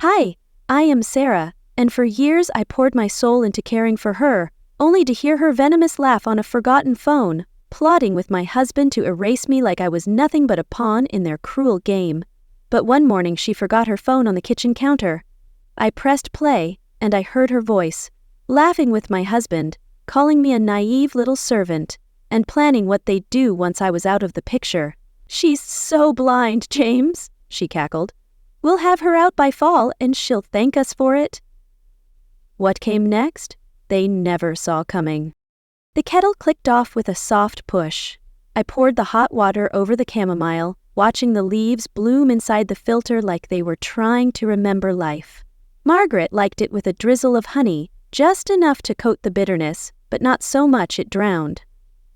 Hi, I am Sarah, and for years I poured my soul into caring for her, only to hear her venomous laugh on a forgotten phone, plotting with my husband to erase me like I was nothing but a pawn in their cruel game. But one morning she forgot her phone on the kitchen counter. I pressed play, and I heard her voice, laughing with my husband, calling me a naive little servant, and planning what they'd do once I was out of the picture. "She's so blind, James," she cackled. "We'll have her out by fall, and she'll thank us for it." What came next, they never saw coming. The kettle clicked off with a soft push. I poured the hot water over the chamomile, watching the leaves bloom inside the filter like they were trying to remember life. Margaret liked it with a drizzle of honey, just enough to coat the bitterness, but not so much it drowned.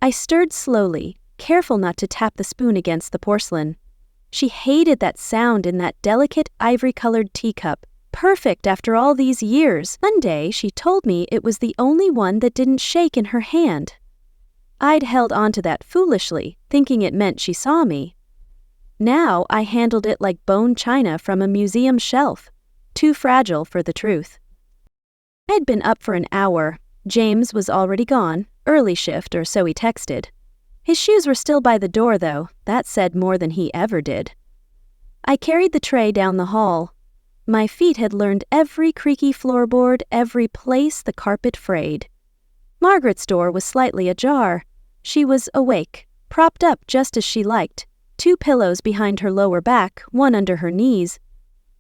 I stirred slowly, careful not to tap the spoon against the porcelain. She hated that sound in that delicate ivory-colored teacup, perfect after all these years. One day she told me it was the only one that didn't shake in her hand. I'd held onto that foolishly, thinking it meant she saw me. Now I handled it like bone china from a museum shelf, too fragile for the truth. I'd been up for an hour. James was already gone, early shift or so he texted. His shoes were still by the door though, that said more than he ever did. I carried the tray down the hall. My feet had learned every creaky floorboard, every place the carpet frayed. Margaret's door was slightly ajar. She was awake, propped up just as she liked, 2 pillows behind her lower back, one under her knees.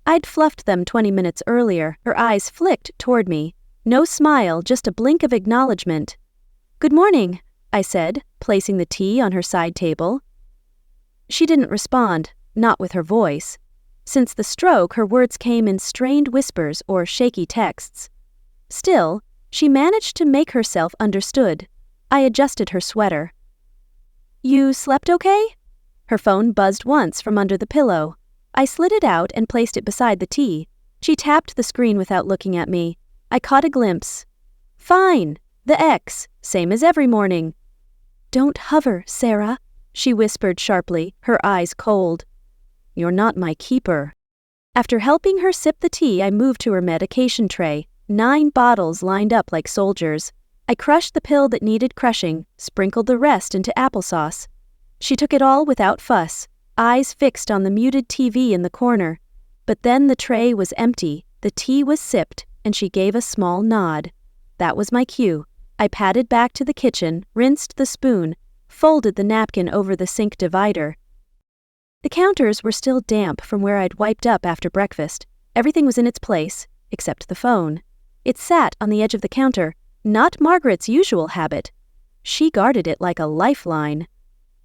I'd fluffed them 20 minutes earlier. Her eyes flicked toward me. No smile, just a blink of acknowledgement. "Good morning," I said, placing the tea on her side table. She didn't respond, not with her voice. Since the stroke, her words came in strained whispers or shaky texts. Still, she managed to make herself understood. I adjusted her sweater. "You slept okay?" Her phone buzzed once from under the pillow. I slid it out and placed it beside the tea. She tapped the screen without looking at me. I caught a glimpse. "Fine. The X, same as every morning." "Don't hover, Sarah," she whispered sharply, her eyes cold. "You're not my keeper." After helping her sip the tea, I moved to her medication tray, 9 bottles lined up like soldiers. I crushed the pill that needed crushing, sprinkled the rest into applesauce. She took it all without fuss, eyes fixed on the muted TV in the corner. But then the tray was empty, the tea was sipped, and she gave a small nod. That was my cue. I padded back to the kitchen, rinsed the spoon, folded the napkin over the sink divider. The counters were still damp from where I'd wiped up after breakfast. Everything was in its place, except the phone. It sat on the edge of the counter, not Margaret's usual habit. She guarded it like a lifeline.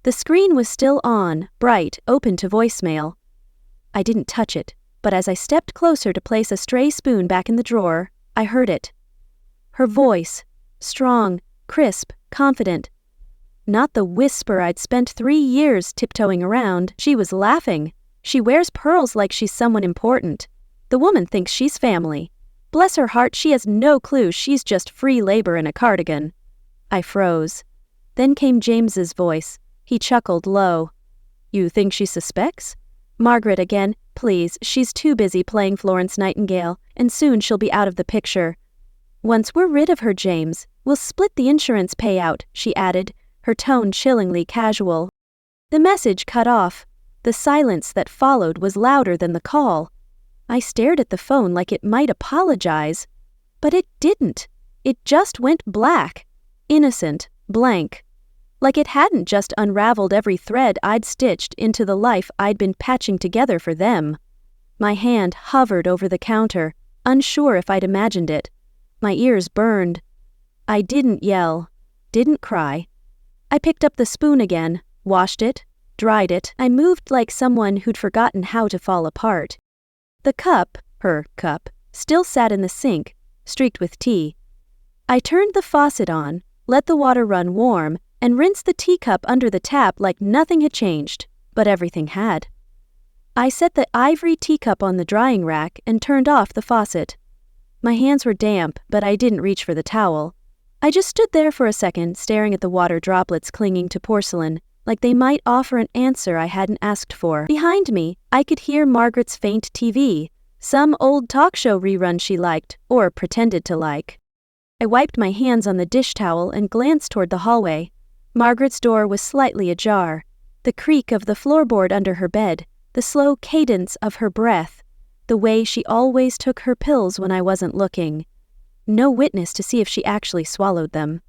The screen was still on, bright, open to voicemail. I didn't touch it, but as I stepped closer to place a stray spoon back in the drawer, I heard it. Her voice, strong, crisp, confident. Not the whisper I'd spent 3 years tiptoeing around. She was laughing. She wears pearls like she's someone important. The woman thinks she's family. Bless her heart, she has no clue she's just free labor in a cardigan. I froze. Then came James's voice. He chuckled low. "You think she suspects?" "Margaret again. Please, she's too busy playing Florence Nightingale, and soon she'll be out of the picture." "Once we're rid of her, James, we'll split the insurance payout," she added, her tone chillingly casual. The message cut off. The silence that followed was louder than the call. I stared at the phone like it might apologize. But it didn't. It just went black. Innocent, blank. Like it hadn't just unraveled every thread I'd stitched into the life I'd been patching together for them. My hand hovered over the counter, unsure if I'd imagined it. My ears burned. I didn't yell, didn't cry. I picked up the spoon again, washed it, dried it. I moved like someone who'd forgotten how to fall apart. The cup, her cup, still sat in the sink, streaked with tea. I turned the faucet on, let the water run warm, and rinsed the teacup under the tap like nothing had changed, but everything had. I set the ivory teacup on the drying rack and turned off the faucet. My hands were damp, but I didn't reach for the towel. I just stood there for a second, staring at the water droplets clinging to porcelain, like they might offer an answer I hadn't asked for. Behind me, I could hear Margaret's faint TV, Some old talk show rerun she liked, or pretended to like. I wiped my hands on the dish towel and glanced toward the hallway. Margaret's door was slightly ajar. The creak of the floorboard under her bed, the slow cadence of her breath, the way she always took her pills when I wasn't looking. No witness to see if she actually swallowed them.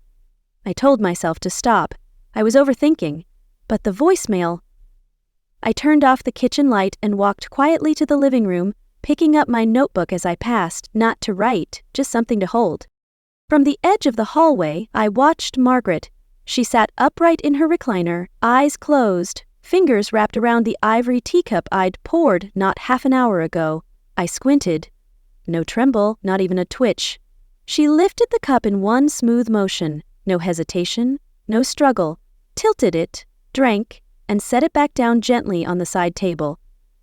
I told myself to stop. I was overthinking. But the voicemail... I turned off the kitchen light and walked quietly to the living room, picking up my notebook as I passed, not to write, just something to hold. From the edge of the hallway, I watched Margaret. She sat upright in her recliner, eyes closed, fingers wrapped around the ivory teacup I'd poured not half an hour ago. I squinted. No tremble, not even a twitch. She lifted the cup in one smooth motion, no hesitation, no struggle, tilted it, drank, and set it back down gently on the side table.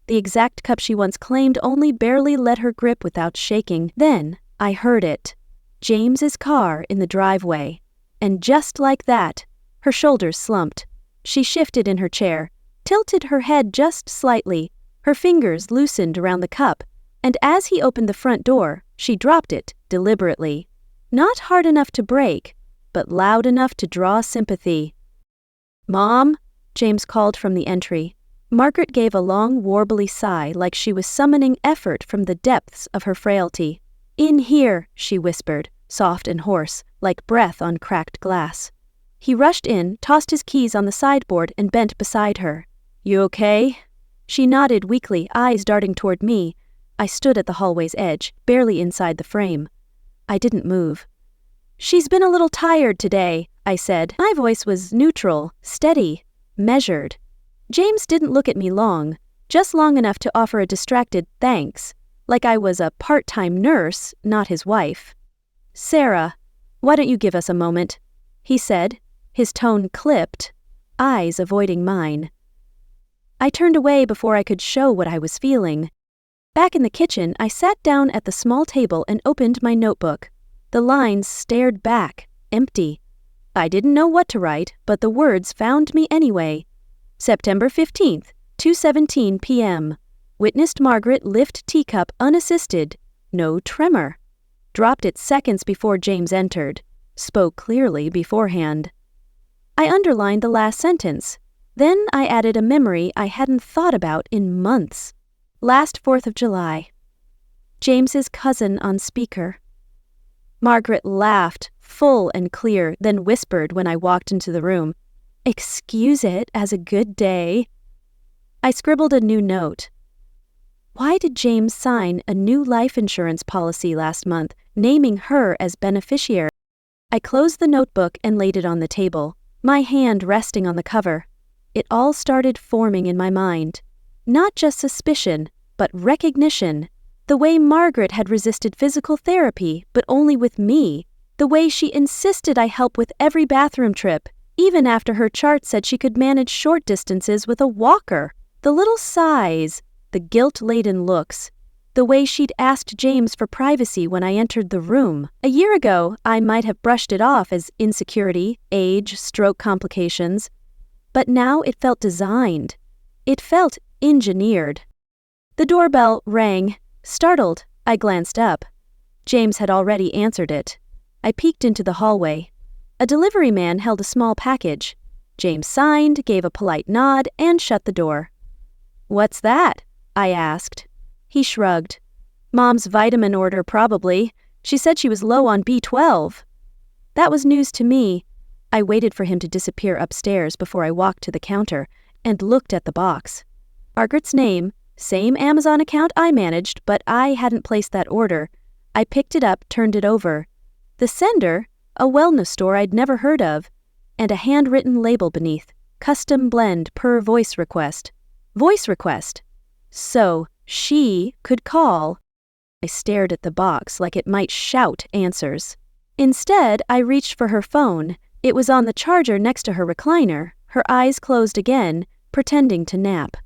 The exact cup she once claimed only barely let her grip without shaking. Then I heard it. James's car in the driveway. And just like that, her shoulders slumped. She shifted in her chair, tilted her head just slightly, her fingers loosened around the cup, and as he opened the front door, she dropped it deliberately. Not hard enough to break, but loud enough to draw sympathy. "Mom?" James called from the entry. Margaret gave a long, warbly sigh like she was summoning effort from the depths of her frailty. "In here," she whispered, soft and hoarse, like breath on cracked glass. He rushed in, tossed his keys on the sideboard, and bent beside her. "You okay?" She nodded weakly, eyes darting toward me. I stood at the hallway's edge, barely inside the frame. I didn't move. "She's been a little tired today," I said. My voice was neutral, steady, measured. James didn't look at me long, just long enough to offer a distracted thanks, like I was a part-time nurse, not his wife. "Sarah, why don't you give us a moment?" he said, his tone clipped, eyes avoiding mine. I turned away before I could show what I was feeling. Back in the kitchen, I sat down at the small table and opened my notebook. The lines stared back, empty. I didn't know what to write, but the words found me anyway. September 15th, 2:17 p.m. Witnessed Margaret lift teacup unassisted. No tremor. Dropped it seconds before James entered. Spoke clearly beforehand. I underlined the last sentence. Then I added a memory I hadn't thought about in months. Last 4th of July. James's cousin on speaker. Margaret laughed, full and clear, then whispered when I walked into the room, "Excuse it as a good day." I scribbled a new note. Why did James sign a new life insurance policy last month, naming her as beneficiary? I closed the notebook and laid it on the table, my hand resting on the cover. It all started forming in my mind. Not just suspicion, but recognition. The way Margaret had resisted physical therapy, but only with me. The way she insisted I help with every bathroom trip, even after her chart said she could manage short distances with a walker. The little sighs, the guilt-laden looks, the way she'd asked James for privacy when I entered the room. A year ago, I might have brushed it off as insecurity, age, stroke complications. But now it felt designed. It felt engineered. The doorbell rang. Startled, I glanced up. James had already answered it. I peeked into the hallway. A delivery man held a small package. James signed, gave a polite nod, and shut the door. "What's that?" I asked. He shrugged. "Mom's vitamin order, probably. She said she was low on B12. That was news to me. I waited for him to disappear upstairs before I walked to the counter and looked at the box. Margaret's name, same Amazon account I managed, but I hadn't placed that order. I picked it up, turned it over. The sender, a wellness store I'd never heard of, and a handwritten label beneath, custom blend per voice request. Voice request. So, she could call. I stared at the box like it might shout answers. Instead, I reached for her phone. It was on the charger next to her recliner, her eyes closed again, pretending to nap.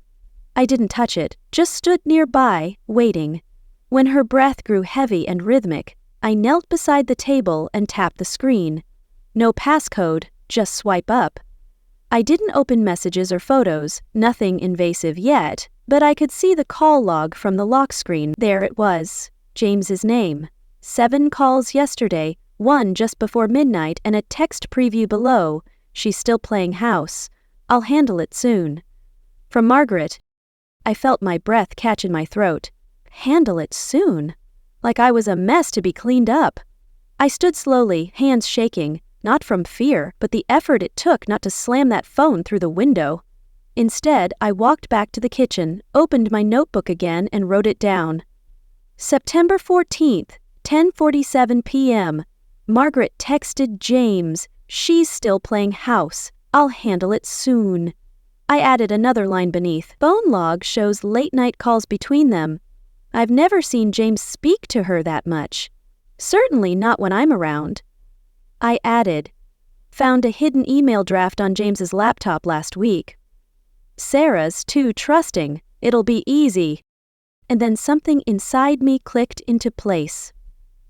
I didn't touch it, just stood nearby, waiting. When her breath grew heavy and rhythmic, I knelt beside the table and tapped the screen. No passcode, just swipe up. I didn't open messages or photos, nothing invasive yet, but I could see the call log from the lock screen. There it was, James's name. 7 calls yesterday, 1 just before midnight, and a text preview below. She's still playing house. I'll handle it soon. From Margaret. I felt my breath catch in my throat. Handle it soon? Like I was a mess to be cleaned up. I stood slowly, hands shaking, not from fear, but the effort it took not to slam that phone through the window. Instead, I walked back to the kitchen, opened my notebook again, and wrote it down. September 14th, 10:47 p.m. Margaret texted James. She's still playing house. I'll handle it soon. I added another line beneath. Phone log shows late-night calls between them. I've never seen James speak to her that much. Certainly not when I'm around. I added, found a hidden email draft on James's laptop last week. Sarah's too trusting. It'll be easy. And then something inside me clicked into place.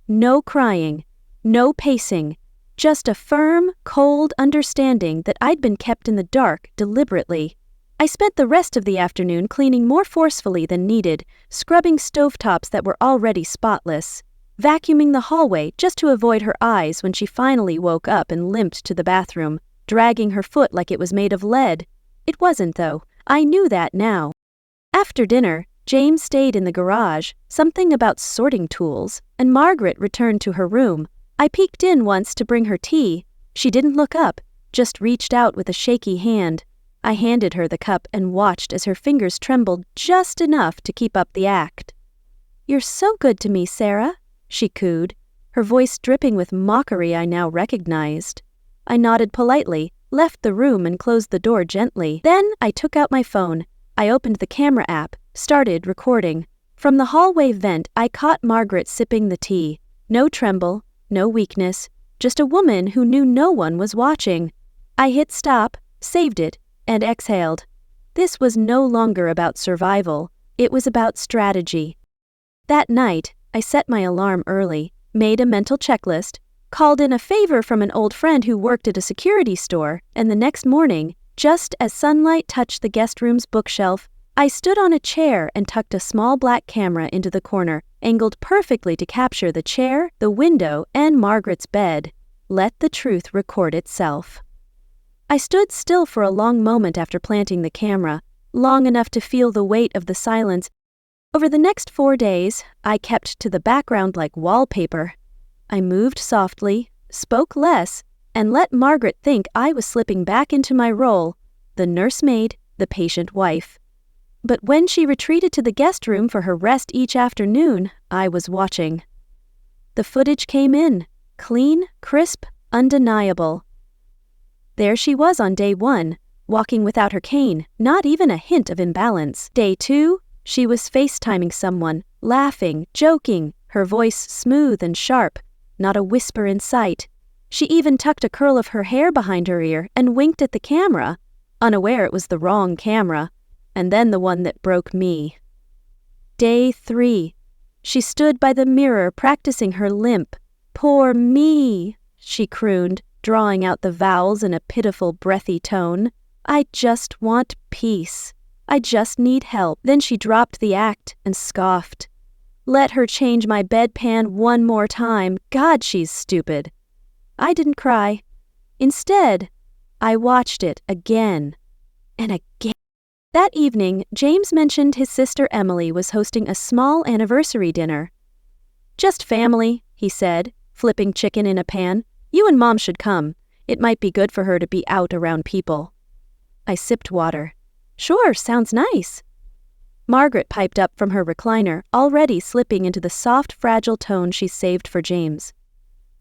No crying, no pacing, just a firm, cold understanding that I'd been kept in the dark deliberately. I spent the rest of the afternoon cleaning more forcefully than needed, scrubbing stovetops that were already spotless, vacuuming the hallway just to avoid her eyes when she finally woke up and limped to the bathroom, dragging her foot like it was made of lead. It wasn't, though. I knew that now. After dinner, James stayed in the garage, something about sorting tools, and Margaret returned to her room. I peeked in once to bring her tea. She didn't look up, just reached out with a shaky hand. I handed her the cup and watched as her fingers trembled just enough to keep up the act. "You're so good to me, Sarah," she cooed, her voice dripping with mockery I now recognized. I nodded politely, left the room and closed the door gently. Then I took out my phone. I opened the camera app, started recording. From the hallway vent, I caught Margaret sipping the tea. No tremble, no weakness, just a woman who knew no one was watching. I hit stop, saved it, and exhaled. This was no longer about survival. It was about strategy. That night, I set my alarm early, made a mental checklist, called in a favor from an old friend who worked at a security store, and the next morning, just as sunlight touched the guest room's bookshelf, I stood on a chair and tucked a small black camera into the corner, angled perfectly to capture the chair, the window, and Margaret's bed. Let the truth record itself. I stood still for a long moment after planting the camera, long enough to feel the weight of the silence. Over the next 4 days, I kept to the background like wallpaper. I moved softly, spoke less, and let Margaret think I was slipping back into my role, the nursemaid, the patient wife. But when she retreated to the guest room for her rest each afternoon, I was watching. The footage came in, clean, crisp, undeniable. There she was on day 1, walking without her cane, not even a hint of imbalance. Day 2, she was FaceTiming someone, laughing, joking, her voice smooth and sharp, not a whisper in sight. She even tucked a curl of her hair behind her ear and winked at the camera, unaware it was the wrong camera, and then the one that broke me. Day 3. She stood by the mirror practicing her limp. "Poor me," she crooned, drawing out the vowels in a pitiful, breathy tone. "I just want peace. I just need help." Then she dropped the act and scoffed. Let her change my bedpan one more time. God, she's stupid. I didn't cry. Instead, I watched it again and again. That evening, James mentioned his sister Emily was hosting a small anniversary dinner. "Just family," he said, flipping chicken in a pan. "You and Mom should come. It might be good for her to be out around people." I sipped water. "Sure, sounds nice." Margaret piped up from her recliner, already slipping into the soft, fragile tone she saved for James.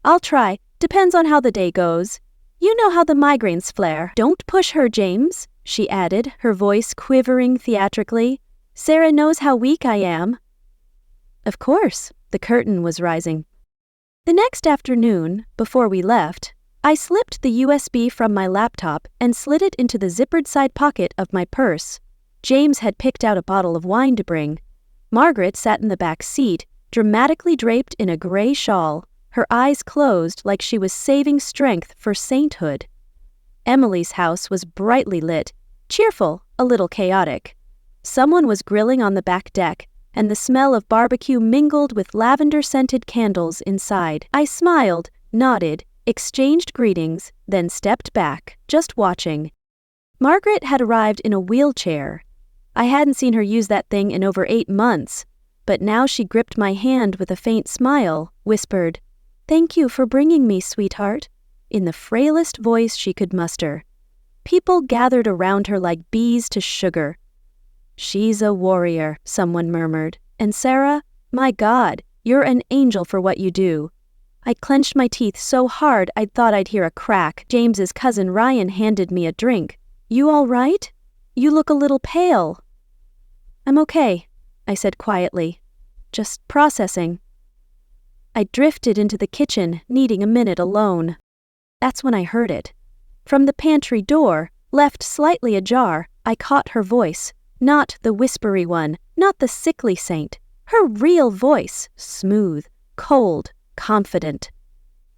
"I'll try. Depends on how the day goes. You know how the migraines flare." "Don't push her, James," she added, her voice quivering theatrically. "Sarah knows how weak I am." Of course, the curtain was rising. The next afternoon, before we left, I slipped the USB from my laptop and slid it into the zippered side pocket of my purse. James had picked out a bottle of wine to bring. Margaret sat in the back seat, dramatically draped in a gray shawl, her eyes closed like she was saving strength for sainthood. Emily's house was brightly lit, cheerful, a little chaotic. Someone was grilling on the back deck, and the smell of barbecue mingled with lavender-scented candles inside. I smiled, nodded, exchanged greetings, then stepped back, just watching. Margaret had arrived in a wheelchair. I hadn't seen her use that thing in over 8 months, but now she gripped my hand with a faint smile, whispered, "Thank you for bringing me, sweetheart," in the frailest voice she could muster. People gathered around her like bees to sugar. "She's a warrior," someone murmured. "And Sarah, my God, you're an angel for what you do." I clenched my teeth so hard I thought I'd hear a crack. James's cousin Ryan handed me a drink. "You all right? You look a little pale." "I'm okay," I said quietly. "Just processing." I drifted into the kitchen, needing a minute alone. That's when I heard it. From the pantry door, left slightly ajar, I caught her voice. Not the whispery one, not the sickly saint. Her real voice, smooth, cold, confident.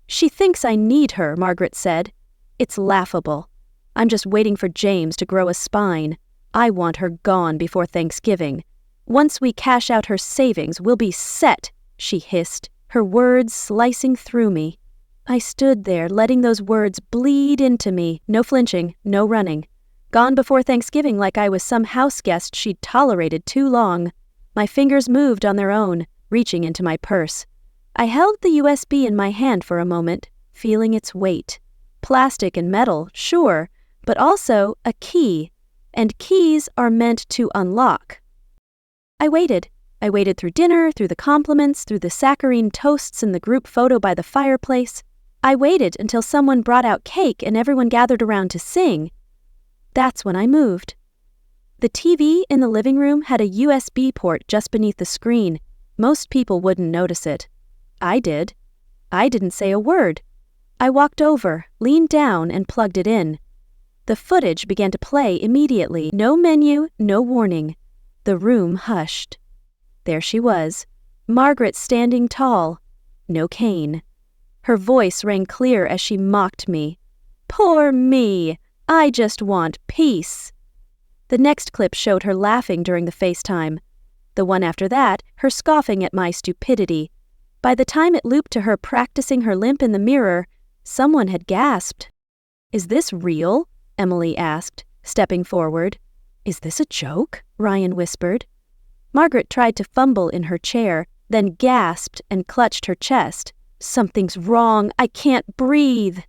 "She thinks I need her," Margaret said. "It's laughable. I'm just waiting for James to grow a spine. I want her gone before Thanksgiving. Once we cash out her savings, we'll be set," she hissed, her words slicing through me. I stood there, letting those words bleed into me, no flinching, no running. Gone before Thanksgiving like I was some house guest she'd tolerated too long. My fingers moved on their own, reaching into my purse. I held the USB in my hand for a moment, feeling its weight. Plastic and metal, sure, but also a key, and keys are meant to unlock. I waited. I waited through dinner, through the compliments, through the saccharine toasts and the group photo by the fireplace. I waited until someone brought out cake and everyone gathered around to sing. That's when I moved. The TV in the living room had a USB port just beneath the screen. Most people wouldn't notice it. I did. I didn't say a word. I walked over, leaned down, and plugged it in. The footage began to play immediately. No menu, no warning. The room hushed. There she was, Margaret standing tall. No cane. Her voice rang clear as she mocked me. "Poor me! I just want peace." The next clip showed her laughing during the FaceTime. The one after that, her scoffing at my stupidity. By the time it looped to her practicing her limp in the mirror, someone had gasped. "Is this real?" Emily asked, stepping forward. "Is this a joke?" Ryan whispered. Margaret tried to fumble in her chair, then gasped and clutched her chest. "Something's wrong. I can't breathe."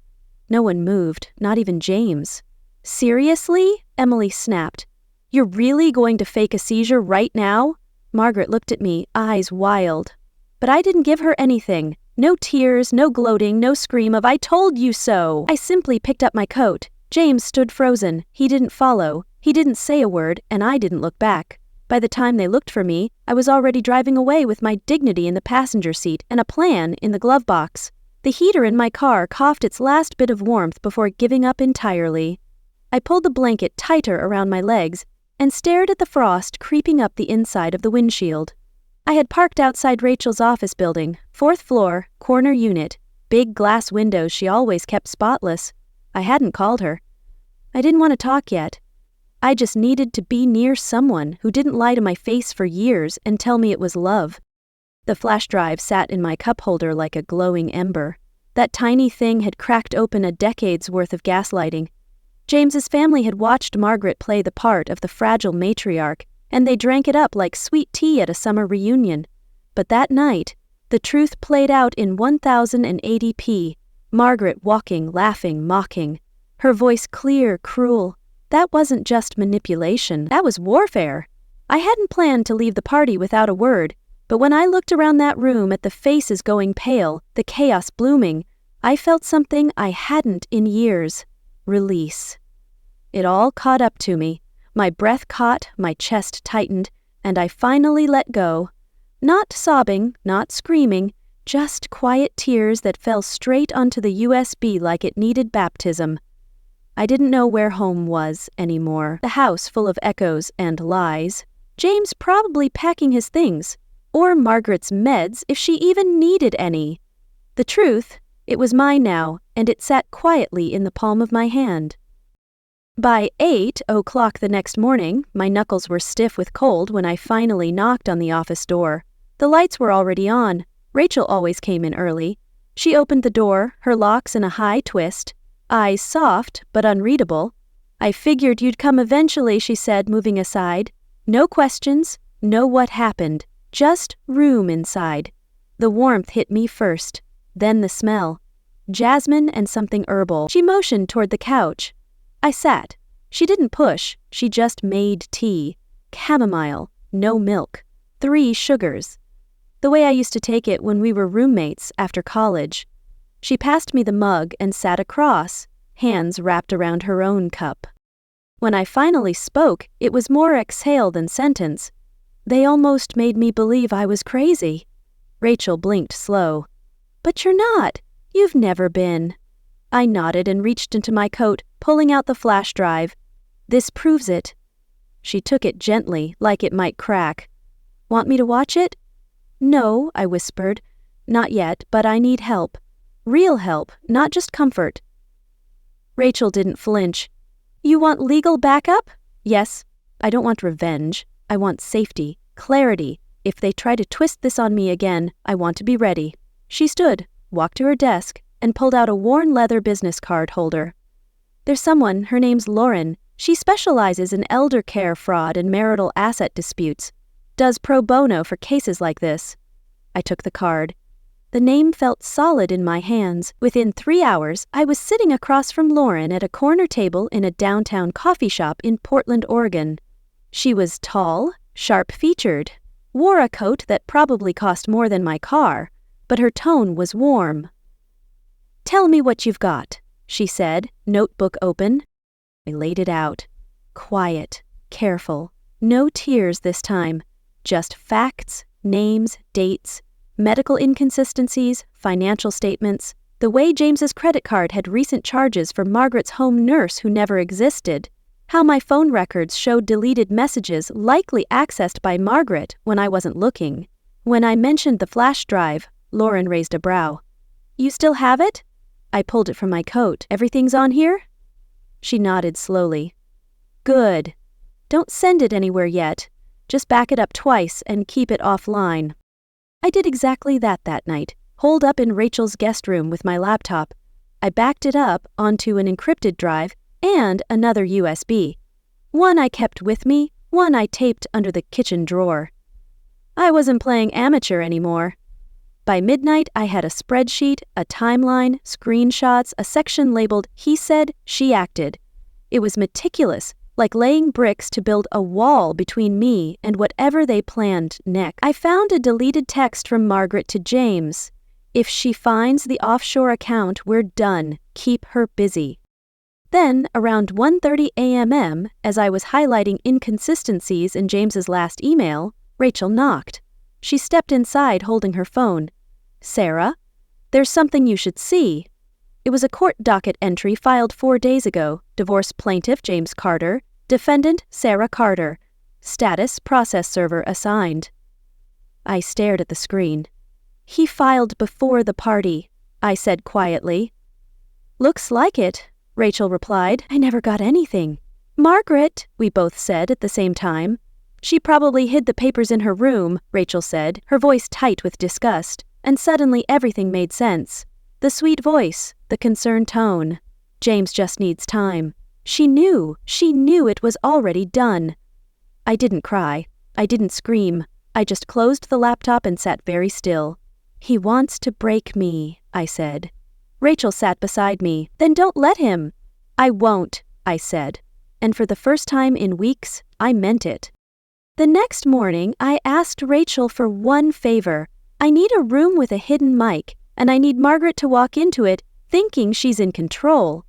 No one moved, not even James. "Seriously?" Emily snapped. "You're really going to fake a seizure right now?" Margaret looked at me, eyes wild. But I didn't give her anything. No tears, no gloating, no scream of "I told you so." I simply picked up my coat. James stood frozen. He didn't follow. He didn't say a word, and I didn't look back. By the time they looked for me, I was already driving away with my dignity in the passenger seat and a plan in the glove box. The heater in my car coughed its last bit of warmth before giving up entirely. I pulled the blanket tighter around my legs and stared at the frost creeping up the inside of the windshield. I had parked outside Rachel's office building, 4th floor, corner unit, big glass windows she always kept spotless. I hadn't called her. I didn't want to talk yet. I just needed to be near someone who didn't lie to my face for years and tell me it was love. The flash drive sat in my cup holder like a glowing ember. That tiny thing had cracked open a decade's worth of gaslighting. James's family had watched Margaret play the part of the fragile matriarch, and they drank it up like sweet tea at a summer reunion. But that night, the truth played out in 1080p. Margaret walking, laughing, mocking. Her voice clear, cruel. That wasn't just manipulation, that was warfare. I hadn't planned to leave the party without a word, but when I looked around that room at the faces going pale, the chaos blooming, I felt something I hadn't in years. Release. It all caught up to me. My breath caught, my chest tightened, and I finally let go. Not sobbing, not screaming, just quiet tears that fell straight onto the USB like it needed baptism. I didn't know where home was anymore. The house full of echoes and lies. James probably packing his things. Or Margaret's meds if she even needed any. The truth, it was mine now, and it sat quietly in the palm of my hand. By 8 o'clock the next morning, my knuckles were stiff with cold when I finally knocked on the office door. The lights were already on. Rachel always came in early. She opened the door, her locks in a high twist, eyes soft but unreadable. "I figured you'd come eventually," she said, moving aside. "No questions, no what happened, just room inside." The warmth hit me first, then the smell. Jasmine and something herbal. She motioned toward the couch. I sat. She didn't push, she just made tea. Chamomile, no milk, 3 sugars. The way I used to take it when we were roommates after college. She passed me the mug and sat across, hands wrapped around her own cup. When I finally spoke, it was more exhale than sentence. They almost made me believe I was crazy. Rachel blinked slow. "But you're not. You've never been." I nodded and reached into my coat, pulling out the flash drive. "This proves it." She took it gently, like it might crack. "Want me to watch it?" "No," I whispered. "Not yet, but I need help. Real help, not just comfort." Rachel didn't flinch. "You want legal backup?" "Yes. I don't want revenge. I want safety, clarity. If they try to twist this on me again, I want to be ready." She stood, walked to her desk, and pulled out a worn leather business card holder. "There's someone, her name's Lauren. She specializes in elder care fraud and marital asset disputes. Does pro bono for cases like this." I took the card. The name felt solid in my hands. Within 3 hours, I was sitting across from Lauren at a corner table in a downtown coffee shop in Portland, Oregon. She was tall, sharp-featured, wore a coat that probably cost more than my car, but her tone was warm. "Tell me what you've got," she said, notebook open. I laid it out. Quiet, careful, no tears this time. Just facts, names, dates, medical inconsistencies, financial statements, the way James's credit card had recent charges for Margaret's home nurse who never existed, how my phone records showed deleted messages likely accessed by Margaret when I wasn't looking. When I mentioned the flash drive, Lauren raised a brow. "You still have it?" I pulled it from my coat. "Everything's on here?" She nodded slowly. "Good. Don't send it anywhere yet. Just back it up twice and keep it offline." I did exactly that night, holed up in Rachel's guest room with my laptop. I backed it up onto an encrypted drive and another USB. One I kept with me, one I taped under the kitchen drawer. I wasn't playing amateur anymore. By midnight, I had a spreadsheet, a timeline, screenshots, a section labeled "He said, she acted." It was meticulous, like laying bricks to build a wall between me and whatever they planned next. I found a deleted text from Margaret to James. "If she finds the offshore account, we're done. Keep her busy." Then, around 1:30 a.m., as I was highlighting inconsistencies in James's last email, Rachel knocked. She stepped inside holding her phone. "Sarah, there's something you should see." It was a court docket entry filed 4 days ago. Divorce plaintiff James Carter, defendant Sarah Carter. Status process server assigned. I stared at the screen. "He filed before the party," I said quietly. "Looks like it," Rachel replied. "I never got anything." "Margaret," we both said at the same time. "She probably hid the papers in her room," Rachel said, her voice tight with disgust, and suddenly everything made sense. The sweet voice, the concerned tone. James just needs time. She knew it was already done. I didn't cry. I didn't scream. I just closed the laptop and sat very still. "He wants to break me," I said. Rachel sat beside me. "Then don't let him." "I won't," I said. And for the first time in weeks, I meant it. The next morning, I asked Rachel for one favor. I need a room with a hidden mic, and I need Margaret to walk into it thinking she's in control.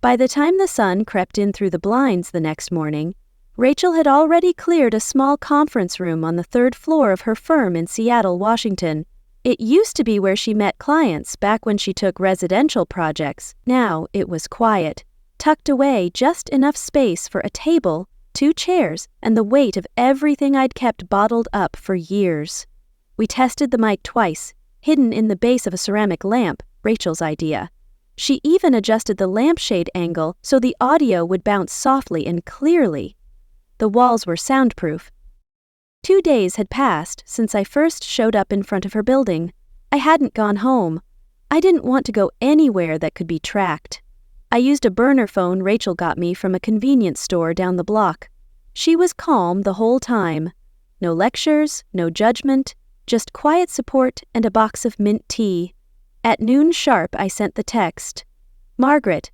By the time the sun crept in through the blinds the next morning, Rachel had already cleared a small conference room on the 3rd floor of her firm in Seattle, Washington. It used to be where she met clients back when she took residential projects. Now it was quiet, tucked away just enough space for a table, 2 chairs, and the weight of everything I'd kept bottled up for years. We tested the mic twice, hidden in the base of a ceramic lamp, Rachel's idea. She even adjusted the lampshade angle so the audio would bounce softly and clearly. The walls were soundproof. 2 days had passed since I first showed up in front of her building. I hadn't gone home. I didn't want to go anywhere that could be tracked. I used a burner phone Rachel got me from a convenience store down the block. She was calm the whole time. No lectures, no judgment, just quiet support and a box of mint tea. At noon sharp, I sent the text. "Margaret,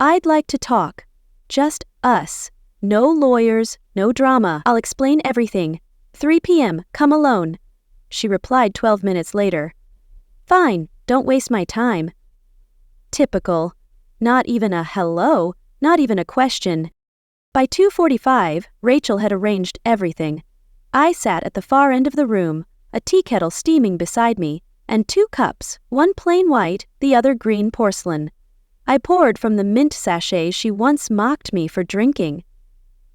I'd like to talk. Just us. No lawyers, no drama. I'll explain everything. 3 p.m., come alone." She replied 12 minutes later. "Fine, don't waste my time." Typical. Not even a hello, not even a question. By 2:45, Rachel had arranged everything. I sat at the far end of the room, a tea kettle steaming beside me, and 2 cups, one plain white, the other green porcelain. I poured from the mint sachet she once mocked me for drinking.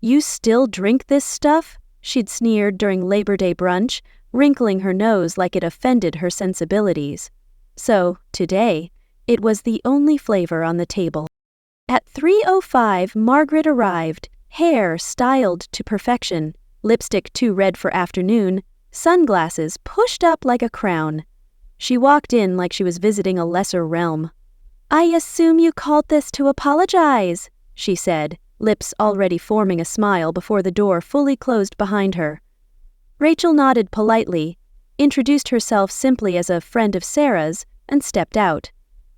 "You still drink this stuff?" she'd sneered during Labor Day brunch, wrinkling her nose like it offended her sensibilities. So, today, it was the only flavor on the table. At 3:05, Margaret arrived, hair styled to perfection, lipstick too red for afternoon, sunglasses pushed up like a crown. She walked in like she was visiting a lesser realm. "I assume you called this to apologize," she said, lips already forming a smile before the door fully closed behind her. Rachel nodded politely, introduced herself simply as a friend of Sarah's, and stepped out.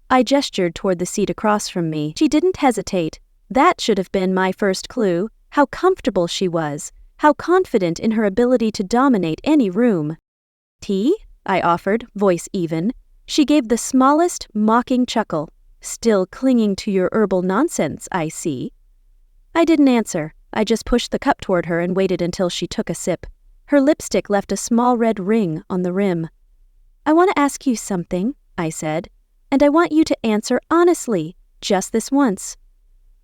I gestured toward the seat across from me. She didn't hesitate. That should have been my first clue, how comfortable she was, how confident in her ability to dominate any room. "Tea?" I offered, voice even. She gave the smallest, mocking chuckle. "Still clinging to your herbal nonsense, I see." I didn't answer. I just pushed the cup toward her and waited until she took a sip. Her lipstick left a small red ring on the rim. "I want to ask you something," I said, "and I want you to answer honestly, just this once."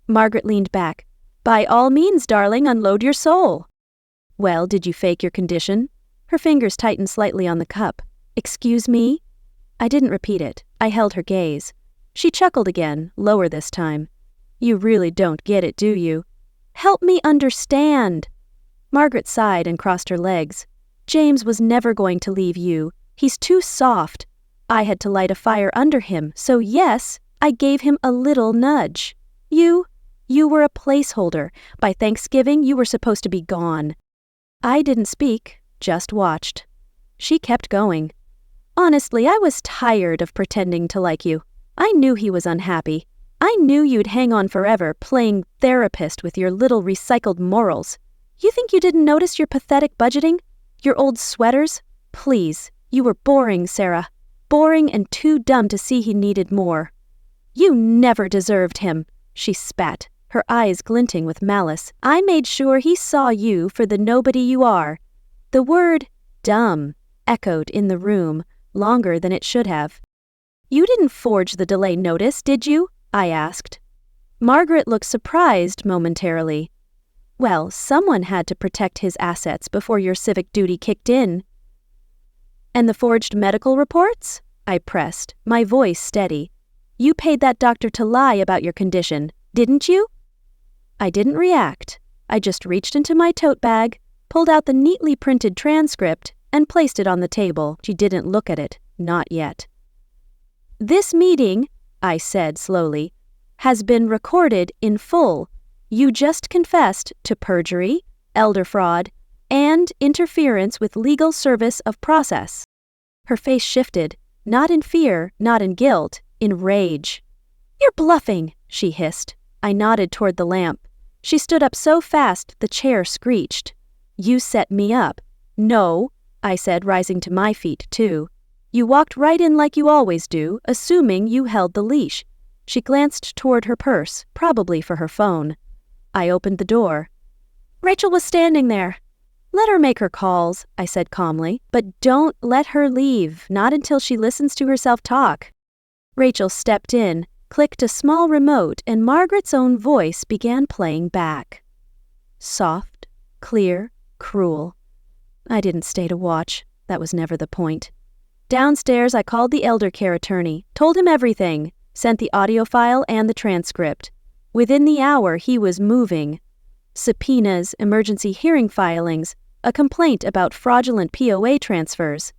Margaret leaned back. "By all means, darling, unload your soul." "Well, did you fake your condition?" Her fingers tightened slightly on the cup. "Excuse me?" I didn't repeat it. I held her gaze. She chuckled again, lower this time. "You really don't get it, do you?" "Help me understand." Margaret sighed and crossed her legs. "James was never going to leave you. He's too soft. I had to light a fire under him, so yes, I gave him a little nudge. You were a placeholder. By Thanksgiving, you were supposed to be gone." I didn't speak, just watched. She kept going. "Honestly, I was tired of pretending to like you. I knew he was unhappy. I knew you'd hang on forever, playing therapist with your little recycled morals. You think you didn't notice your pathetic budgeting? Your old sweaters? Please, you were boring, Sarah. Boring and too dumb to see he needed more. You never deserved him," she spat, her eyes glinting with malice. "I made sure he saw you for the nobody you are." The word dumb echoed in the room, longer than it should have. "You didn't forge the delay notice, did you?" I asked. Margaret looked surprised momentarily. "Well, someone had to protect his assets before your civic duty kicked in." "And the forged medical reports?" I pressed, my voice steady. "You paid that doctor to lie about your condition, didn't you?" I didn't react. I just reached into my tote bag, pulled out the neatly printed transcript, and placed it on the table. She didn't look at it, not yet. "This meeting," I said slowly, "has been recorded in full. You just confessed to perjury, elder fraud, and interference with legal service of process." Her face shifted, not in fear, not in guilt, in rage. "You're bluffing," she hissed. I nodded toward the lamp. She stood up so fast the chair screeched. "You set me up." "No," I said, rising to my feet, too. "You walked right in like you always do, assuming you held the leash." She glanced toward her purse, probably for her phone. I opened the door. Rachel was standing there. "Let her make her calls," I said calmly, "but don't let her leave, not until she listens to herself talk." Rachel stepped in, clicked a small remote, and Margaret's own voice began playing back. Soft, clear, cruel. I didn't stay to watch. That was never the point. Downstairs, I called the elder care attorney, told him everything. sent the audio file and the transcript. Within the hour, he was moving. Subpoenas, emergency hearing filings, a complaint about fraudulent POA transfers.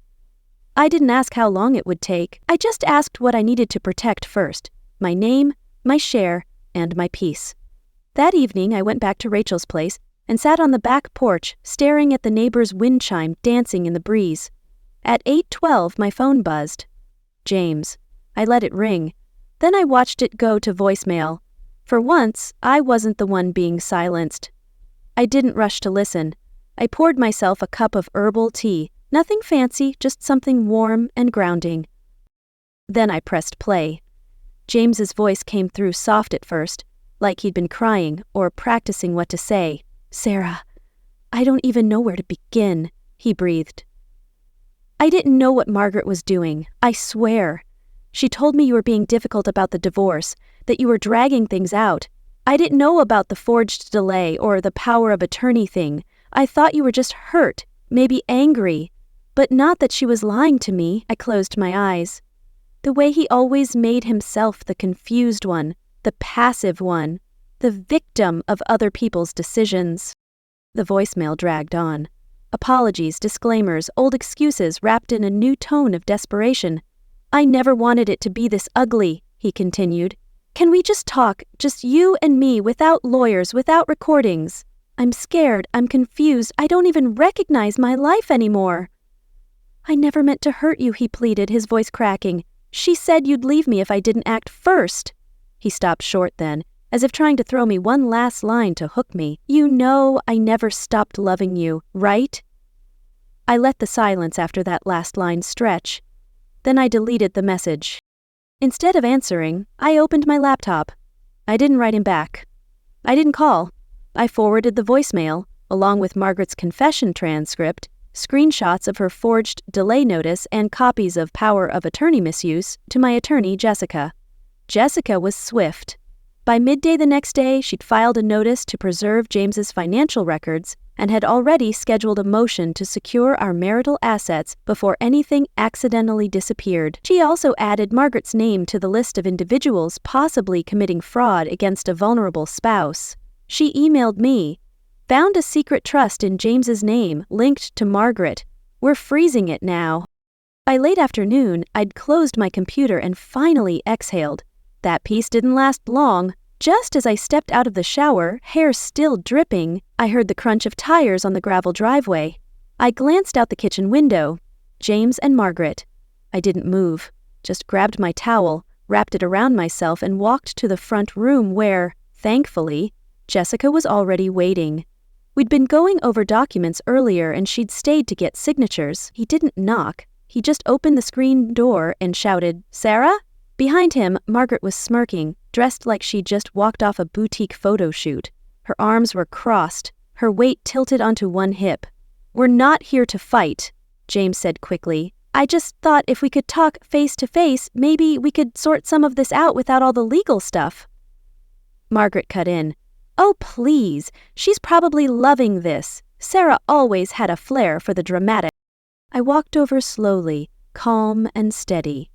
I didn't ask how long it would take. I just asked what I needed to protect first: my name, my share, and my peace. That evening, I went back to Rachel's place and sat on the back porch, staring at the neighbor's wind chime dancing in the breeze. At 8:12, my phone buzzed. James. I let it ring. Then I watched it go to voicemail. For once, I wasn't the one being silenced. I didn't rush to listen. I poured myself a cup of herbal tea. Nothing fancy, just something warm and grounding. Then I pressed play. James's voice came through soft at first, like he'd been crying or practicing what to say. "Sarah, I don't even know where to begin," he breathed. "I didn't know what Margaret was doing, I swear. She told me you were being difficult about the divorce, that you were dragging things out. I didn't know about the forged delay or the power of attorney thing. I thought you were just hurt, maybe angry. But not that she was lying to me." I closed my eyes. The way he always made himself the confused one, the passive one, the victim of other people's decisions. The voicemail dragged on. Apologies, disclaimers, old excuses wrapped in a new tone of desperation. "I never wanted it to be this ugly," he continued. "Can we just talk, just you and me, without lawyers, without recordings? I'm scared, I'm confused, I don't even recognize my life anymore." "I never meant to hurt you," he pleaded, his voice cracking. "She said you'd leave me if I didn't act first." He stopped short then, as if trying to throw me one last line to hook me. "You know I never stopped loving you, right?" I let the silence after that last line stretch. Then I deleted the message. Instead of answering, I opened my laptop. I didn't write him back. I didn't call. I forwarded the voicemail, along with Margaret's confession transcript, screenshots of her forged delay notice, and copies of power of attorney misuse, to my attorney, Jessica. Jessica was swift. By midday the next day, she'd filed a notice to preserve James's financial records and had already scheduled a motion to secure our marital assets before anything accidentally disappeared. She also added Margaret's name to the list of individuals possibly committing fraud against a vulnerable spouse. She emailed me. "Found a secret trust in James's name linked to Margaret. We're freezing it now." By late afternoon, I'd closed my computer and finally exhaled. That peace didn't last long. Just as I stepped out of the shower, hair still dripping, I heard the crunch of tires on the gravel driveway. I glanced out the kitchen window. James and Margaret. I didn't move, just grabbed my towel, wrapped it around myself, and walked to the front room where, thankfully, Jessica was already waiting. We'd been going over documents earlier and she'd stayed to get signatures. He didn't knock. He just opened the screen door and shouted, "Sarah?" Behind him, Margaret was smirking, dressed like she'd just walked off a boutique photo shoot. Her arms were crossed, her weight tilted onto one hip. "We're not here to fight," James said quickly. "I just thought if we could talk face to face, maybe we could sort some of this out without all the legal stuff." Margaret cut in. "Oh, please, she's probably loving this. Sarah always had a flair for the dramatic." I walked over slowly, calm and steady.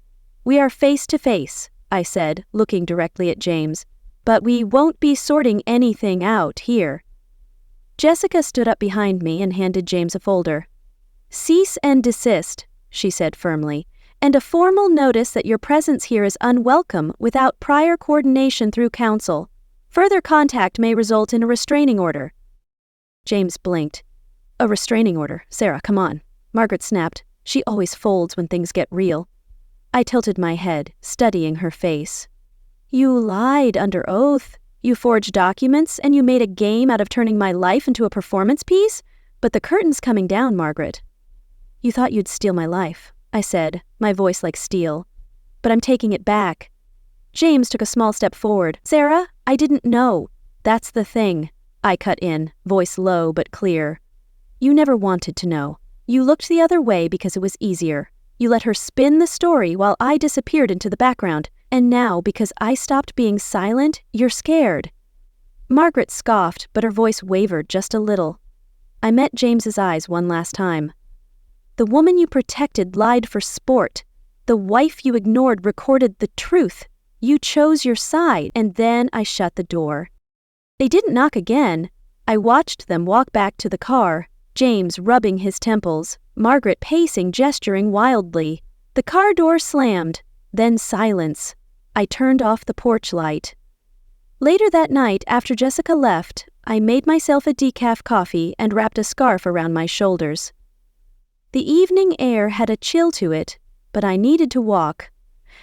"We are face to face," I said, looking directly at James. "But we won't be sorting anything out here." Jessica stood up behind me and handed James a folder. "Cease and desist," she said firmly, "and a formal notice that your presence here is unwelcome without prior coordination through counsel. Further contact may result in a restraining order." James blinked. "A restraining order? Sarah, come on." Margaret snapped. She always folds when things get real. I tilted my head, studying her face. "You lied under oath. You forged documents, and you made a game out of turning my life into a performance piece? But the curtain's coming down, Margaret." "You thought you'd steal my life," I said, my voice like steel. "But I'm taking it back." James took a small step forward. "Sarah, I didn't know. That's the thing." I cut in, voice low but clear. "You never wanted to know. You looked the other way because it was easier. You let her spin the story while I disappeared into the background, and now, because I stopped being silent, you're scared." Margaret scoffed, but her voice wavered just a little. I met James's eyes one last time. "The woman you protected lied for sport. The wife you ignored recorded the truth. You chose your side, and then I shut the door. They didn't knock again. I watched them walk back to the car, James rubbing his temples, Margaret pacing, gesturing wildly. The car door slammed, then silence. I turned off the porch light. Later that night, after Jessica left, I made myself a decaf coffee and wrapped a scarf around my shoulders. The evening air had a chill to it, but I needed to walk.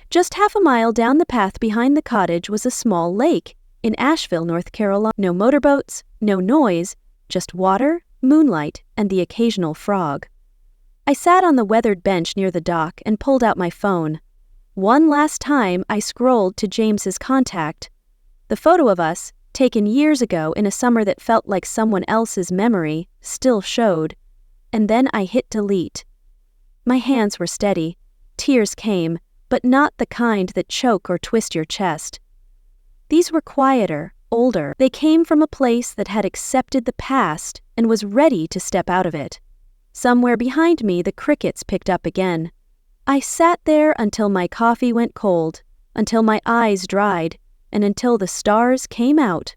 Just half a mile down the path behind the cottage was a small lake in Asheville, North Carolina. No motorboats, no noise, just water, moonlight, and the occasional frog. I sat on the weathered bench near the dock and pulled out my phone. One last time I scrolled to James's contact. The photo of us, taken years ago in a summer that felt like someone else's memory, still showed. And then I hit delete. My hands were steady. Tears came, but not the kind that choke or twist your chest. These were quieter, older. They came from a place that had accepted the past and was ready to step out of it. Somewhere behind me, the crickets picked up again. I sat there until my coffee went cold, until my eyes dried, and until the stars came out.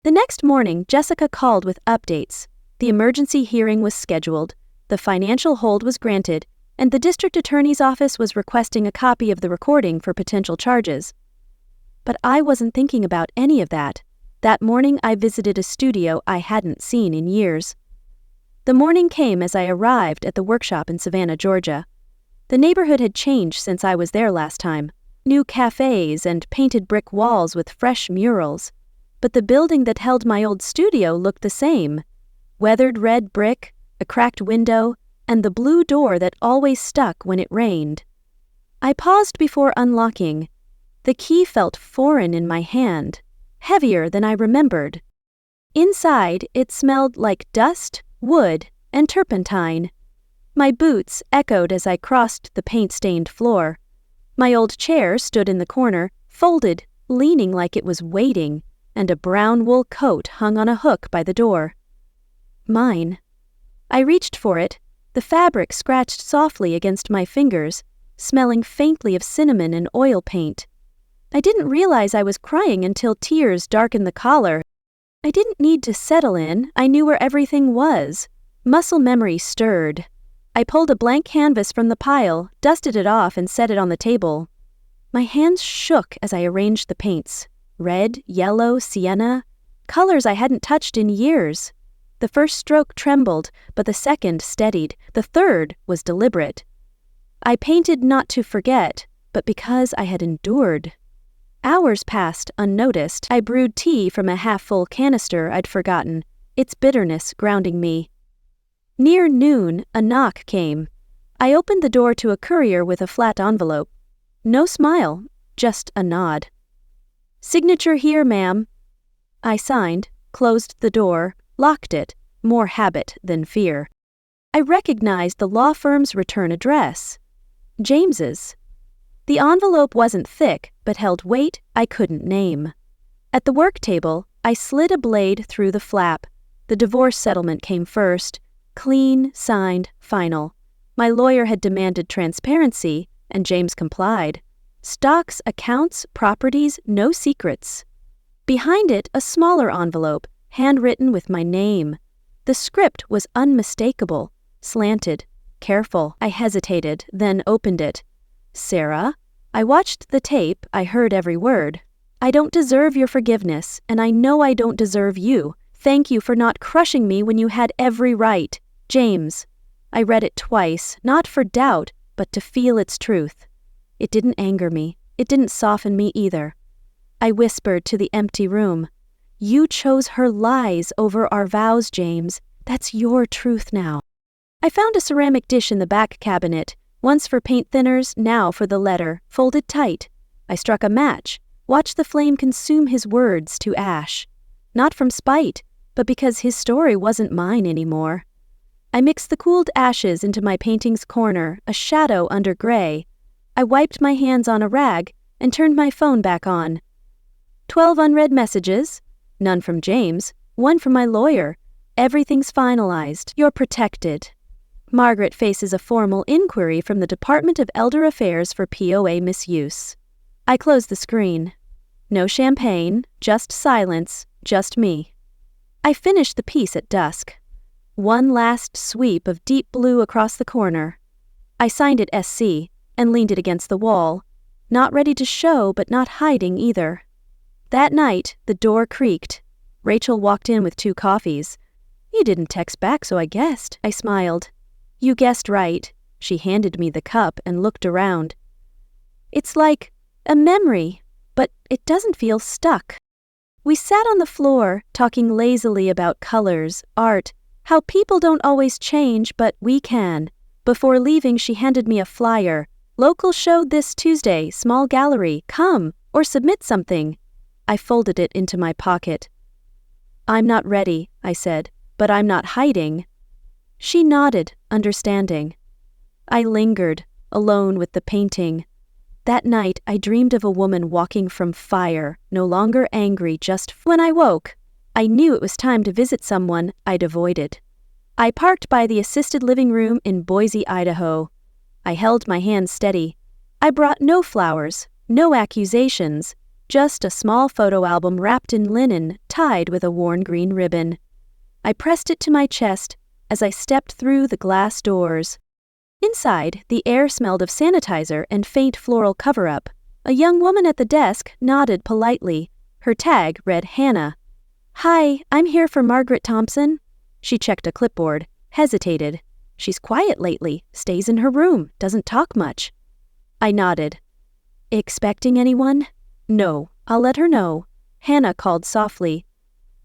The next morning, Jessica called with updates. The emergency hearing was scheduled, the financial hold was granted, and the district attorney's office was requesting a copy of the recording for potential charges. But I wasn't thinking about any of that. That morning I visited a studio I hadn't seen in years. The morning came as I arrived at the workshop in Savannah, Georgia. The neighborhood had changed since I was there last time. New cafes and painted brick walls with fresh murals. But the building that held my old studio looked the same. Weathered red brick, a cracked window, and the blue door that always stuck when it rained. I paused before unlocking. The key felt foreign in my hand, heavier than I remembered. Inside, it smelled like dust, wood, and turpentine. My boots echoed as I crossed the paint-stained floor. My old chair stood in the corner, folded, leaning like it was waiting, and a brown wool coat hung on a hook by the door. Mine. I reached for it. The fabric scratched softly against my fingers, smelling faintly of cinnamon and oil paint. I didn't realize I was crying until tears darkened the collar. I didn't need to settle in. I knew where everything was. Muscle memory stirred. I pulled a blank canvas from the pile, dusted it off, and set it on the table. My hands shook as I arranged the paints. Red, yellow, sienna, colors I hadn't touched in years. The first stroke trembled, but the second steadied. The third was deliberate. I painted not to forget, but because I had endured. Hours passed unnoticed. I brewed tea from a half-full canister I'd forgotten, its bitterness grounding me. Near noon, a knock came. I opened the door to a courier with a flat envelope. No smile, just a nod. "Signature here, ma'am." I signed, closed the door, locked it, more habit than fear. I recognized the law firm's return address. James's. The envelope wasn't thick, but held weight I couldn't name. At the work table, I slid a blade through the flap. The divorce settlement came first. Clean, signed, final. My lawyer had demanded transparency, and James complied. Stocks, accounts, properties, no secrets. Behind it, a smaller envelope, handwritten with my name. The script was unmistakable, slanted, careful. I hesitated, then opened it. "Sarah, I watched the tape, I heard every word. I don't deserve your forgiveness, and I know I don't deserve you. Thank you for not crushing me when you had every right. James." I read it twice, not for doubt, but to feel its truth. It didn't anger me. It didn't soften me either. I whispered to the empty room. "You chose her lies over our vows, James. That's your truth now." I found a ceramic dish in the back cabinet, once for paint thinners, now for the letter, folded tight. I struck a match, watched the flame consume his words to ash. Not from spite, but because his story wasn't mine anymore. I mixed the cooled ashes into my painting's corner, a shadow under gray. I wiped my hands on a rag and turned my phone back on. 12 unread messages. None from James, one from my lawyer. "Everything's finalized. You're protected." Margaret faces a formal inquiry from the Department of Elder Affairs for POA misuse. I closed the screen. No champagne, just silence, just me. I finished the piece at dusk. One last sweep of deep blue across the corner. I signed it SC and leaned it against the wall, not ready to show but not hiding either. That night, the door creaked. Rachel walked in with 2 coffees. "You didn't text back, so I guessed," I smiled. "You guessed right." She handed me the cup and looked around. "It's like a memory, but it doesn't feel stuck." We sat on the floor, talking lazily about colors, art, how people don't always change, but we can. Before leaving, she handed me a flyer. "Local show this Tuesday, small gallery, come, or submit something." I folded it into my pocket. "I'm not ready," I said, "but I'm not hiding." She nodded, understanding. I lingered, alone with the painting. That night, I dreamed of a woman walking from fire, no longer angry. Just when I woke, I knew it was time to visit someone I'd avoided. I parked by the assisted living room in Boise, Idaho. I held my hand steady. I brought no flowers, no accusations, just a small photo album wrapped in linen, tied with a worn green ribbon. I pressed it to my chest as I stepped through the glass doors. Inside, the air smelled of sanitizer and faint floral cover-up. A young woman at the desk nodded politely. Her tag read Hannah. "Hi, I'm here for Margaret Thompson." She checked a clipboard, hesitated. "She's quiet lately, stays in her room, doesn't talk much." I nodded. "Expecting anyone?" "No, I'll let her know." Hannah called softly.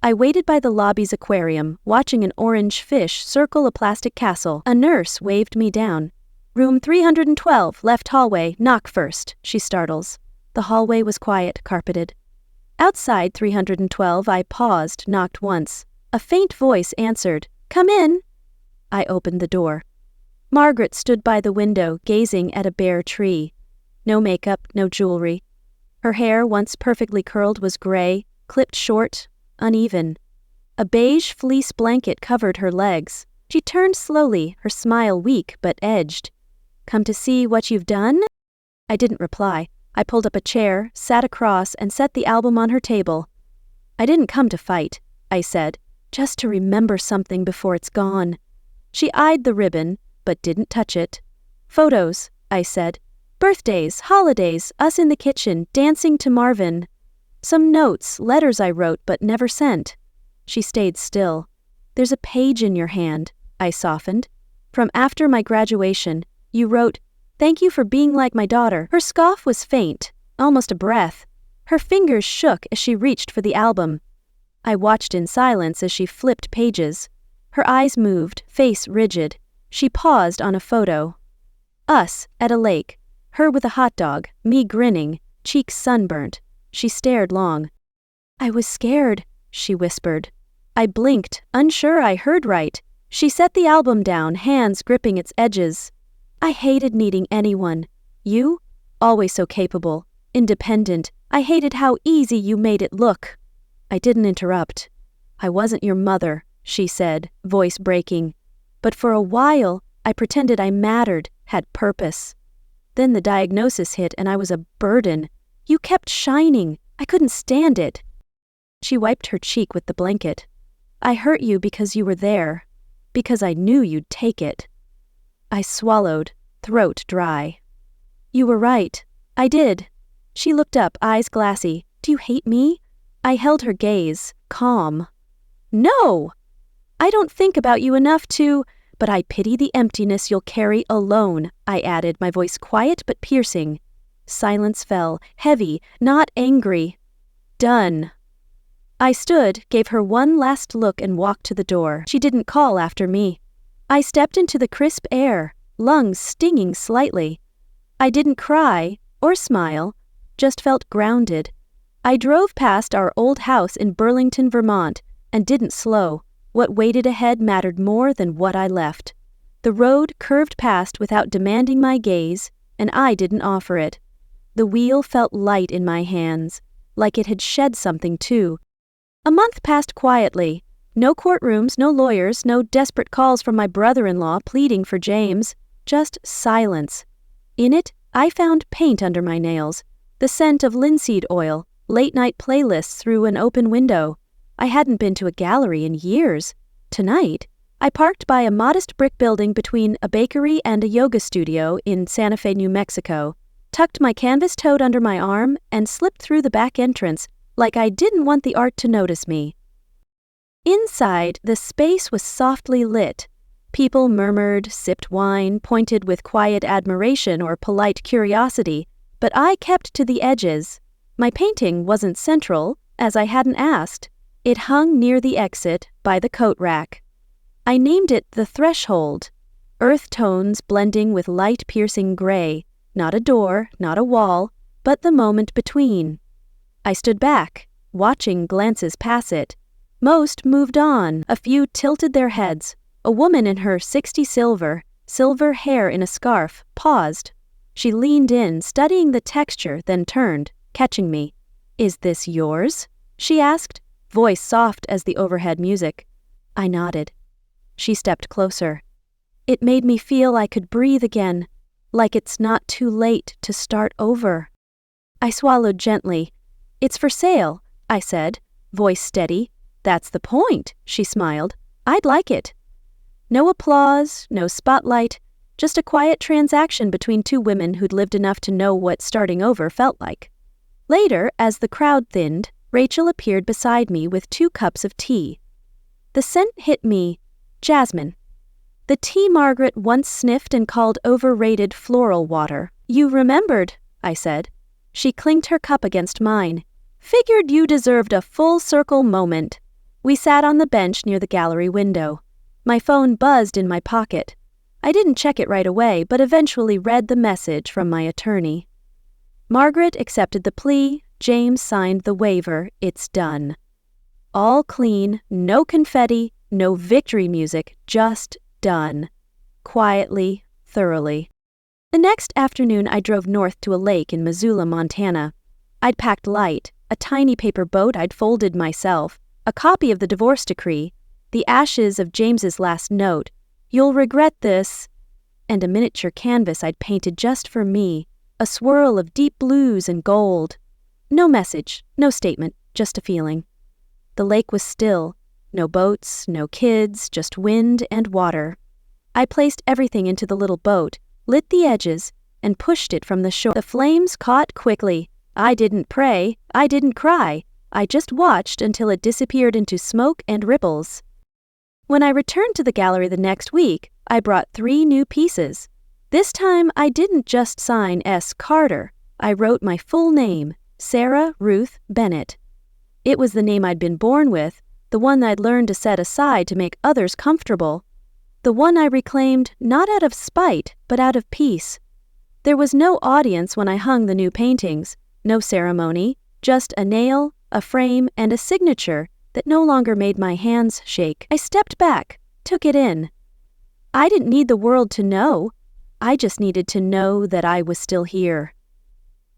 I waited by the lobby's aquarium, watching an orange fish circle a plastic castle. A nurse waved me down. "Room 312, left hallway, knock first," she startles. The hallway was quiet, carpeted. Outside 312, I paused, knocked once. A faint voice answered, "Come in." I opened the door. Margaret stood by the window, gazing at a bare tree. No makeup, no jewelry. Her hair, once perfectly curled, was gray, clipped short, uneven. A beige fleece blanket covered her legs. She turned slowly, her smile weak but edged. "Come to see what you've done?" I didn't reply. I pulled up a chair, sat across, and set the album on her table. "I didn't come to fight," I said, "just to remember something before it's gone." She eyed the ribbon, but didn't touch it. "Photos," I said. "Birthdays, holidays, us in the kitchen, dancing to Marvin. Some notes, letters I wrote but never sent." She stayed still. "There's a page in your hand," I softened. "From after my graduation, you wrote, 'Thank you for being like my daughter.'" Her scoff was faint, almost a breath. Her fingers shook as she reached for the album. I watched in silence as she flipped pages. Her eyes moved, face rigid. She paused on a photo. Us, at a lake. Her with a hot dog, me grinning, cheeks sunburnt. She stared long. "I was scared," she whispered. I blinked, unsure I heard right. She set the album down, hands gripping its edges. "I hated needing anyone. You? Always so capable, independent. I hated how easy you made it look." I didn't interrupt. "I wasn't your mother," she said, voice breaking. "But for a while, I pretended I mattered, had purpose. Then the diagnosis hit and I was a burden. You kept shining. I couldn't stand it." She wiped her cheek with the blanket. "I hurt you because you were there. Because I knew you'd take it." I swallowed, throat dry. "You were right. I did." She looked up, eyes glassy. "Do you hate me?" I held her gaze, calm. "No! I don't think about you enough to, but I pity the emptiness you'll carry alone," I added, my voice quiet but piercing. Silence fell, heavy, not angry. "Done." I stood, gave her one last look and walked to the door. She didn't call after me. I stepped into the crisp air, lungs stinging slightly. I didn't cry or smile, just felt grounded. I drove past our old house in Burlington, Vermont, and didn't slow. What waited ahead mattered more than what I left. The road curved past without demanding my gaze, and I didn't offer it. The wheel felt light in my hands, like it had shed something too. A month passed quietly. No courtrooms, no lawyers, no desperate calls from my brother-in-law pleading for James. Just silence. In it, I found paint under my nails, The scent of linseed oil, late-night playlists through an open window. I hadn't been to a gallery in years. Tonight, I parked by a modest brick building between a bakery and a yoga studio in Santa Fe, New Mexico, tucked my canvas tote under my arm, and slipped through the back entrance like I didn't want the art to notice me. Inside, the space was softly lit. People murmured, sipped wine, pointed with quiet admiration or polite curiosity, but I kept to the edges. My painting wasn't central, as I hadn't asked. It hung near the exit, by the coat rack. I named it The Threshold, earth tones blending with light-piercing gray, not a door, not a wall, but the moment between. I stood back, watching glances pass it. Most moved on, a few tilted their heads. A woman in her 60 silver hair in a scarf, paused. She leaned in, studying the texture, then turned, catching me. "Is this yours?" she asked, voice soft as the overhead music. I nodded. She stepped closer. It made me feel I could breathe again, like it's not too late to start over. I swallowed gently. "It's for sale," I said, voice steady. "That's the point," she smiled. "I'd like it." No applause, no spotlight, just a quiet transaction between two women who'd lived enough to know what starting over felt like. Later, as the crowd thinned, Rachel appeared beside me with 2 cups of tea. The scent hit me. Jasmine. The tea Margaret once sniffed and called overrated floral water. "You remembered," I said. She clinked her cup against mine. "Figured you deserved a full circle moment." We sat on the bench near the gallery window. My phone buzzed in my pocket. I didn't check it right away, but eventually read the message from my attorney. Margaret accepted the plea. James signed the waiver. It's done. All clean, no confetti, no victory music, just done. Quietly, thoroughly. The next afternoon I drove north to a lake in Missoula, Montana. I'd packed light, a tiny paper boat I'd folded myself, a copy of the divorce decree, the ashes of James's last note, "You'll regret this," and a miniature canvas I'd painted just for me, a swirl of deep blues and gold. No message, no statement, just a feeling. The lake was still. No boats, no kids, just wind and water. I placed everything into the little boat, lit the edges, and pushed it from the shore. The flames caught quickly. I didn't pray, I didn't cry. I just watched until it disappeared into smoke and ripples. When I returned to the gallery the next week, I brought 3 new pieces. This time, I didn't just sign S. Carter. I wrote my full name, Sarah Ruth Bennett. It was the name I'd been born with, the one I'd learned to set aside to make others comfortable, the one I reclaimed not out of spite, but out of peace. There was no audience when I hung the new paintings, no ceremony, just a nail, a frame, and a signature that no longer made my hands shake. I stepped back, took it in. I didn't need the world to know. I just needed to know that I was still here.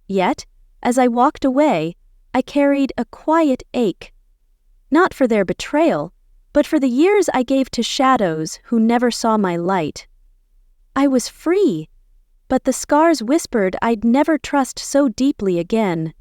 Yet, as I walked away, I carried a quiet ache. Not for their betrayal, but for the years I gave to shadows who never saw my light. I was free, but the scars whispered I'd never trust so deeply again.